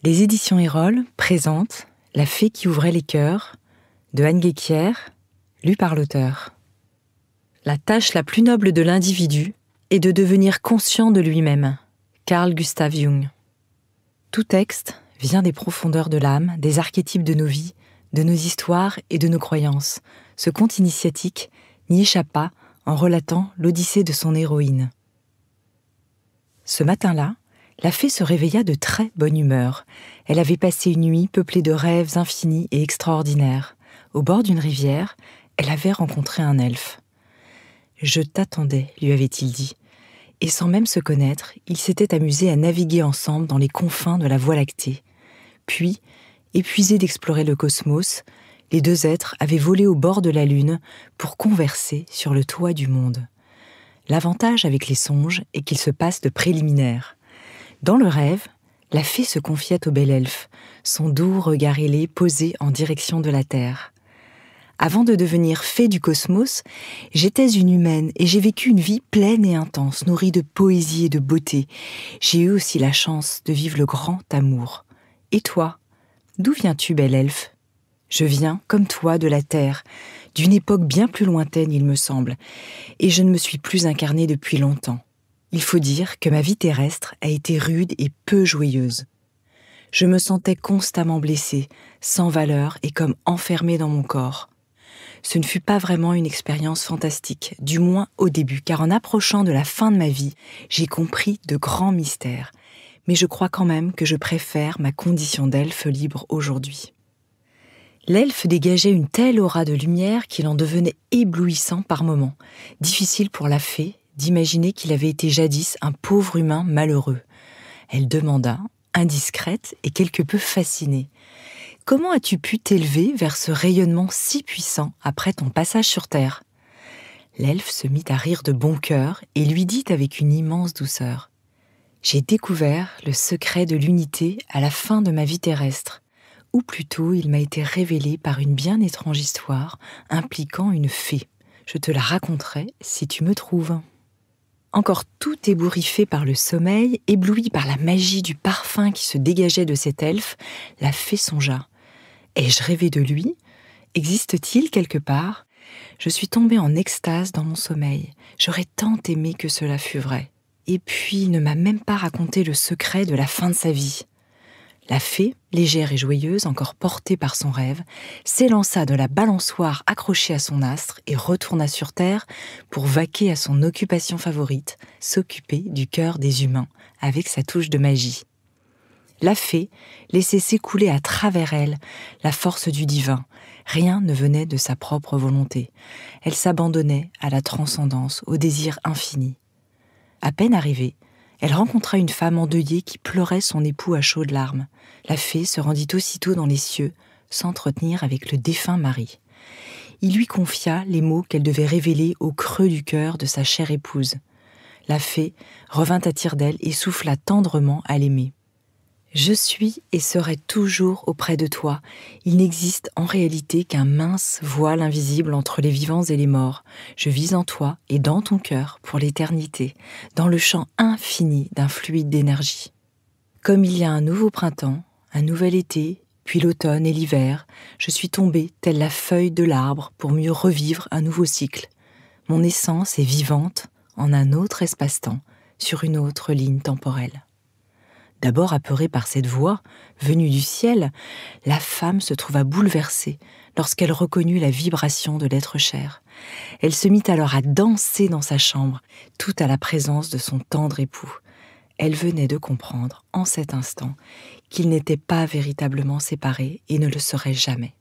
Les éditions Erol présentent La fée qui ouvrait les cœurs de Anne Guéquière, lu par l'auteur. La tâche la plus noble de l'individu est de devenir conscient de lui-même. Carl Gustav Jung. Tout texte vient des profondeurs de l'âme, des archétypes de nos vies, de nos histoires et de nos croyances. Ce conte initiatique n'y échappa en relatant l'odyssée de son héroïne. Ce matin-là, la fée se réveilla de très bonne humeur. Elle avait passé une nuit peuplée de rêves infinis et extraordinaires. Au bord d'une rivière, elle avait rencontré un elfe. « Je t'attendais », lui avait-il dit. Et sans même se connaître, ils s'étaient amusés à naviguer ensemble dans les confins de la Voie lactée. Puis, épuisés d'explorer le cosmos, les deux êtres avaient volé au bord de la Lune pour converser sur le toit du monde. L'avantage avec les songes est qu'ils se passent de préliminaires. Dans le rêve, la fée se confiait au bel elfe, son doux regard ailé posé en direction de la terre. Avant de devenir fée du cosmos, j'étais une humaine et j'ai vécu une vie pleine et intense, nourrie de poésie et de beauté. J'ai eu aussi la chance de vivre le grand amour. Et toi, d'où viens-tu, bel elfe ? Je viens, comme toi, de la terre, d'une époque bien plus lointaine, il me semble, et je ne me suis plus incarnée depuis longtemps. Il faut dire que ma vie terrestre a été rude et peu joyeuse. Je me sentais constamment blessée, sans valeur et comme enfermée dans mon corps. Ce ne fut pas vraiment une expérience fantastique, du moins au début, car en approchant de la fin de ma vie, j'ai compris de grands mystères. Mais je crois quand même que je préfère ma condition d'elfe libre aujourd'hui. L'elfe dégageait une telle aura de lumière qu'il en devenait éblouissant par moments. Difficile pour la fée d'imaginer qu'il avait été jadis un pauvre humain malheureux. Elle demanda, indiscrète et quelque peu fascinée. « Comment as-tu pu t'élever vers ce rayonnement si puissant après ton passage sur Terre ?» L'elfe se mit à rire de bon cœur et lui dit avec une immense douceur. « J'ai découvert le secret de l'unité à la fin de ma vie terrestre. Ou plutôt, il m'a été révélé par une bien étrange histoire impliquant une fée. Je te la raconterai si tu me trouves. » Encore tout ébouriffé par le sommeil, ébloui par la magie du parfum qui se dégageait de cet elfe, la fée songea. Ai-je rêvé de lui ? Existe-t-il quelque part ? Je suis tombée en extase dans mon sommeil. J'aurais tant aimé que cela fût vrai. Et puis, il ne m'a même pas raconté le secret de la fin de sa vie. La fée, légère et joyeuse, encore portée par son rêve, s'élança de la balançoire accrochée à son astre et retourna sur Terre pour vaquer à son occupation favorite, s'occuper du cœur des humains avec sa touche de magie. La fée laissait s'écouler à travers elle la force du divin. Rien ne venait de sa propre volonté. Elle s'abandonnait à la transcendance, au désir infini. À peine arrivée, elle rencontra une femme endeuillée qui pleurait son époux à chaudes larmes. La fée se rendit aussitôt dans les cieux, s'entretenir avec le défunt mari. Il lui confia les mots qu'elle devait révéler au creux du cœur de sa chère épouse. La fée revint à tire d'aile et souffla tendrement à l'aimer. « Je suis et serai toujours auprès de toi. Il n'existe en réalité qu'un mince voile invisible entre les vivants et les morts. Je vis en toi et dans ton cœur pour l'éternité, dans le champ infini d'un fluide d'énergie. Comme il y a un nouveau printemps, un nouvel été, puis l'automne et l'hiver, je suis tombée telle la feuille de l'arbre pour mieux revivre un nouveau cycle. Mon essence est vivante en un autre espace-temps, sur une autre ligne temporelle. » D'abord apeurée par cette voix, venue du ciel, la femme se trouva bouleversée lorsqu'elle reconnut la vibration de l'être cher. Elle se mit alors à danser dans sa chambre, tout à la présence de son tendre époux. Elle venait de comprendre, en cet instant, qu'ils n'étaient pas véritablement séparés et ne le seraient jamais.